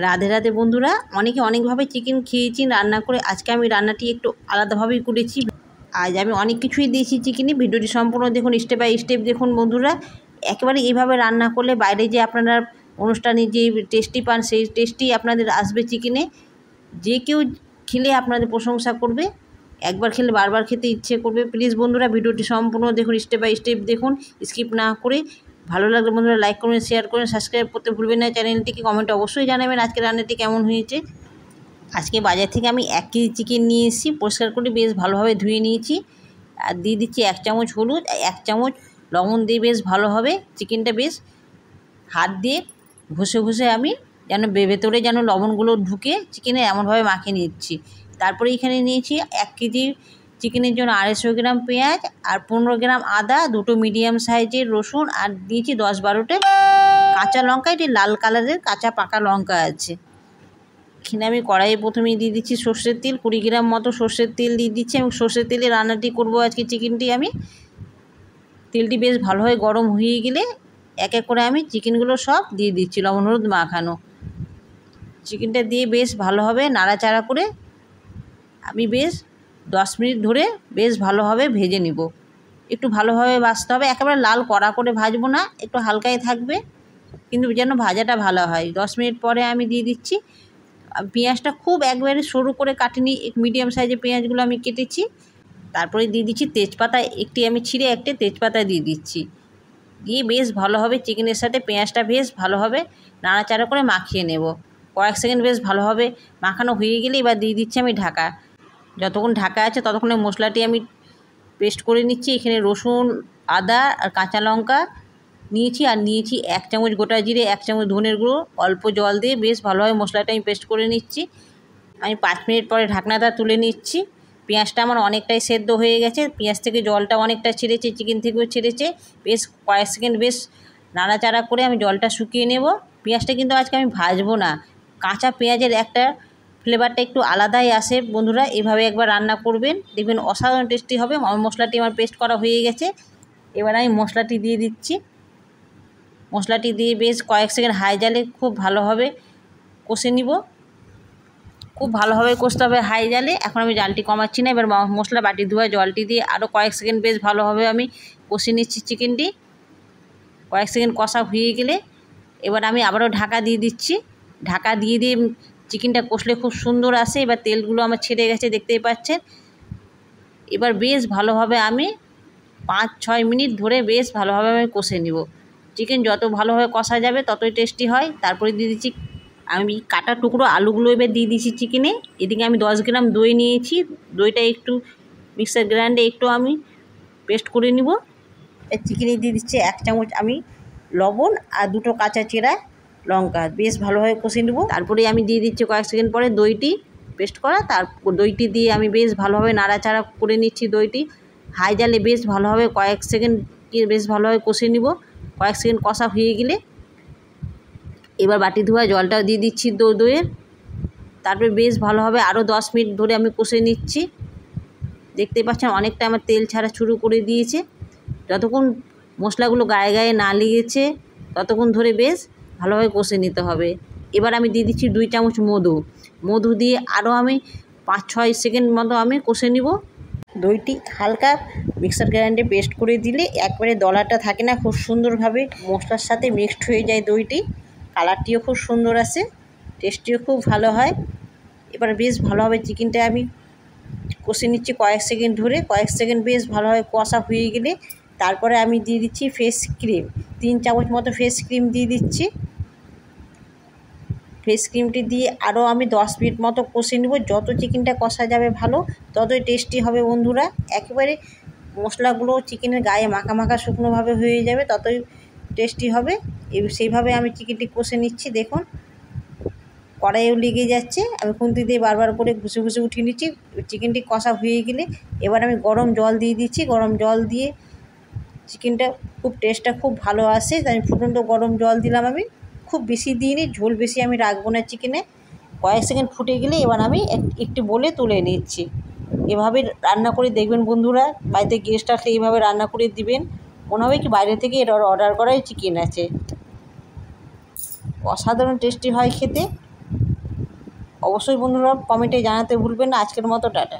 রাধে রাধে বন্ধুরা, অনেকে অনেকভাবে চিকেন খেয়েছি রান্না করে। আজকে আমি রান্নাটি একটু আলাদাভাবেই করেছি। আজ আমি অনেক কিছুই দিয়েছি চিকেনে। ভিডিওটি সম্পূর্ণ দেখুন, স্টেপ বাই স্টেপ দেখুন বন্ধুরা। একেবারে এইভাবে রান্না করলে বাইরে যে আপনারা অনুষ্ঠানে যে টেস্টি পান, সেই টেস্টি আপনাদের আসবে চিকেনে। যে কেউ খেলে আপনাদের প্রশংসা করবে, একবার খেলে বারবার খেতে ইচ্ছে করবে। প্লিজ বন্ধুরা, ভিডিওটি সম্পূর্ণ দেখুন, স্টেপ বাই স্টেপ দেখুন, স্কিপ না করে। ভালো লাগলে বন্ধুরা লাইক করুন, শেয়ার করুন, সাবস্ক্রাইব করতে ভুলবেন না চ্যানেলটিকে। কমেন্টে অবশ্যই জানাবেন আজকে রান্নাটি কেমন হয়েছে। আজকে বাজার থেকে আমি 1 কেজি চিকেন নিয়ে এসেছি, পরিষ্কার করে বেশ ভালোভাবে ধুয়ে নিয়েছি। আর দিয়ে দিচ্ছি 1 চামচ হলুদ, 1 চামচ লবণ দিয়ে বেশ ভালোভাবে চিকেনটা বেশ হাত দিয়ে ঘষে ঘষে আমি যেন ভেতরে যেন লবণগুলো ঢুকে চিকেনে এমনভাবে মাখিয়ে নিচ্ছি। তারপরে এখানে নিয়েছি 1 কেজি চিকেনের জন্য 250 গ্রাম পেঁয়াজ আর 15 গ্রাম আদা, 2টো মিডিয়াম সাইজের রসুন, আর দিয়েছি 10-12টা কাঁচা লঙ্কা। এটি লাল কালারের কাঁচা পাকা লঙ্কা আছে। এখানে আমি কড়াইয়ে প্রথমেই দিয়ে দিচ্ছি সর্ষের তেল, 20 গ্রাম মতো সর্ষের তেল দিয়ে দিচ্ছি। এবং সর্ষের তেলে রান্নাটি করব আজকে চিকেনটি আমি। তেলটি বেশ ভালোভাবে গরম হয়ে গেলে এক এক করে আমি চিকেনগুলো সব দিয়ে দিচ্ছি, লবণ হলুদ মাখানো চিকেনটা দিয়ে বেশ ভালোভাবে নাড়াচাড়া করে আমি বেশ 10 মিনিট ধরে বেশ ভালোভাবে ভেজে নিব। একটু ভালোভাবে ভাজতে হবে, একেবারে লাল কড়া করে ভাজবো না, একটু হালকাই থাকবে, কিন্তু যেন ভাজাটা ভালো হয়। 10 মিনিট পরে আমি দিয়ে দিচ্ছি পেঁয়াজটা, খুব একবারে সরু করে কাটিনি, মিডিয়াম সাইজের পেঁয়াজগুলো আমি কেটেছি। তারপরে দিয়ে দিচ্ছি তেজপাতা, আমি ছিঁড়ে একটা তেজপাতা দিয়ে দিচ্ছি। দিয়ে বেশ ভালোভাবে চিকেনের সাথে পেঁয়াজটা বেশ ভালোভাবে নাড়াচাড়া করে মাখিয়ে নেব। কয়েক সেকেন্ড বেশ ভালোভাবে মাখানো হয়ে গেলে এবার দিয়ে দিচ্ছি আমি ঢাকা। যতক্ষণ ঢাকা আছে ততক্ষণে মশলাটি আমি পেস্ট করে নিচ্ছি। এখানে রসুন, আদা আর কাঁচা লঙ্কা নিয়েছি, আর নিয়েছি 1 চামচ গোটা জিরে, 1 চামচ ধনের গুঁড়ো। অল্প জল দিয়ে বেশ ভালোভাবে মশলাটা আমি পেস্ট করে নিচ্ছি। আমি 5 মিনিট পরে ঢাকনাটা তুলে নিচ্ছি। পেঁয়াজটা আমার অনেকটাই সেদ্ধ হয়ে গেছে, পেঁয়াজ থেকে জলটা অনেকটা ছেড়েছে, চিকেন থেকেও ছেড়েছে। বেশ কয়েক সেকেন্ড বেশ নাড়াচাড়া করে আমি জলটা শুকিয়ে নেব। পেঁয়াজটা কিন্তু আজকে আমি ভাজবো না, কাঁচা পেঁয়াজের একটা ফ্লেভারটা একটু আলাদাই আসে বন্ধুরা। এভাবে একবার রান্না করবেন, দেখবেন অসাধারণ টেস্টি হবে। মশলাটি আমার পেস্ট করা হয়ে গেছে, এবার আমি মশলাটি দিয়ে দিচ্ছি। মশলাটি দিয়ে বেশ কয়েক সেকেন্ড হাই জালে খুব ভালোভাবে কষে নিব। খুব ভালোভাবে কষতে হবে হাই জালে। এখন আমি জালটি কমাচ্ছি না, এবার মশলা বাটি ধোয়া জলটি দিয়ে আরও কয়েক সেকেন্ড বেশ ভালোভাবে আমি কষে নিচ্ছি চিকেনটি। কয়েক সেকেন্ড কষা হয়ে গেলে এবার আমি আবারও ঢাকা দিয়ে দিচ্ছি। ঢাকা দিয়ে চিকেনটা কষলে খুব সুন্দর আসে। এবার তেলগুলো আমার ছেড়ে গেছে, দেখতেই পাচ্ছেন। এবার বেশ ভালোভাবে আমি 5-6 মিনিট ধরে বেশ ভালোভাবে আমি কষে নিব। চিকেন যত ভালোভাবে কষা যাবে ততই টেস্টি হয়। তারপরে দিয়ে দিচ্ছি আমি কাটা টুকরো আলুগুলো, এবার দিয়ে দিচ্ছি চিকেনে। এদিকে আমি 10 গ্রাম দই নিয়েছি, দইটা একটু মিক্সার গ্রাইন্ডে একটু আমি পেস্ট করে নিব। চিকেনে দিয়ে দিচ্ছি 1 চামচ আমি লবণ আর 2টো কাঁচা চেরা লঙ্কা, বেশ ভালোভাবে কষে নেব। তারপরে আমি দিয়ে দিচ্ছি কয়েক সেকেন্ড পরে দইটি পেস্ট করা, তারপর দইটি দিয়ে আমি বেশ ভালোভাবে নাড়াচাড়া করে নিচ্ছি। দইটি হাই জালে বেশ ভালোভাবে কয়েক সেকেন্ড বেশ ভালোভাবে কষে নিব। কয়েক সেকেন্ড কষা হয়ে গেলে এবার বাটি ধোয়া জলটাও দিয়ে দিচ্ছি দইয়ের। তারপরে বেশ ভালোভাবে আরও 10 মিনিট ধরে আমি কষে নিচ্ছি। দেখতে পাচ্ছেন অনেকটা আমার তেল ছাড়া শুরু করে দিয়েছে। যতক্ষণ মশলাগুলো গায়ে গায়ে না লেগেছে ততক্ষণ ধরে বেশ ভালোভাবে কষে নিতে হবে। এবার আমি দিয়ে দিচ্ছি 2 চামচ মধু দিয়ে আরও আমি 5-6 সেকেন্ড মতো আমি কষে নিব। দইটি হালকা মিক্সার গ্রাইন্ডে পেস্ট করে দিলে একবারে দলাটা থাকে না, খুব সুন্দরভাবে মশলার সাথে মিক্সড হয়ে যায় দইটি। কালারটিও খুব সুন্দর আসে, টেস্টিও খুব ভালো হয়। এবার বেশ ভালোভাবে চিকেনটা আমি কষে নিচ্ছি কয়েক সেকেন্ড ধরে। কয়েক সেকেন্ড বেশ ভালোভাবে কষা হয়ে গেলে তারপরে আমি দিয়ে দিচ্ছি ফ্রেশ ক্রিম, 3 চামচ মতো ফ্রেশ ক্রিম দিয়ে দিচ্ছি। ফ্রেশ ক্রিমটি দিয়ে আরও আমি 10 মিনিট মতো কষে নেব। যত চিকেনটা কষা যাবে ভালো, ততই টেস্টি হবে বন্ধুরা। একেবারে মশলাগুলো চিকেনের গায়ে মাখা মাখা শুকনোভাবে হয়ে যাবে, ততই টেস্টি হবে। সেইভাবে আমি চিকেনটি কষে নিচ্ছি। দেখুন কড়াইও লেগে যাচ্ছে, আমি খুন্তি দিয়ে বারবার করে ঘুষে ঘুষে উঠিয়ে নিচ্ছি। চিকেনটি কষা হয়ে গেলে এবার আমি গরম জল দিয়ে দিচ্ছি। গরম জল দিয়ে চিকেনটা খুব টেস্টটা খুব ভালো আসে, তাই ফুটন্ত গরম জল দিলাম আমি। খুব বেশি দিইনি, ঝোল বেশি আমি রাখবো না চিকেনে। কয়েক সেকেন্ড ফুটে গেলে এবার আমি একটু বলে তুলে নিচ্ছি। এভাবে রান্না করে দেখবেন বন্ধুরা, বাড়িতে গেস্ট আসলে এইভাবে রান্না করে দিবেন, মনে হবে কি বাইরে থেকে অর্ডার করাই চিকেন আছে। অসাধারণ টেস্টি হয় খেতে। অবশ্যই বন্ধুরা কমেন্টে জানাতে ভুলবেন না। আজকের মতো টাটা।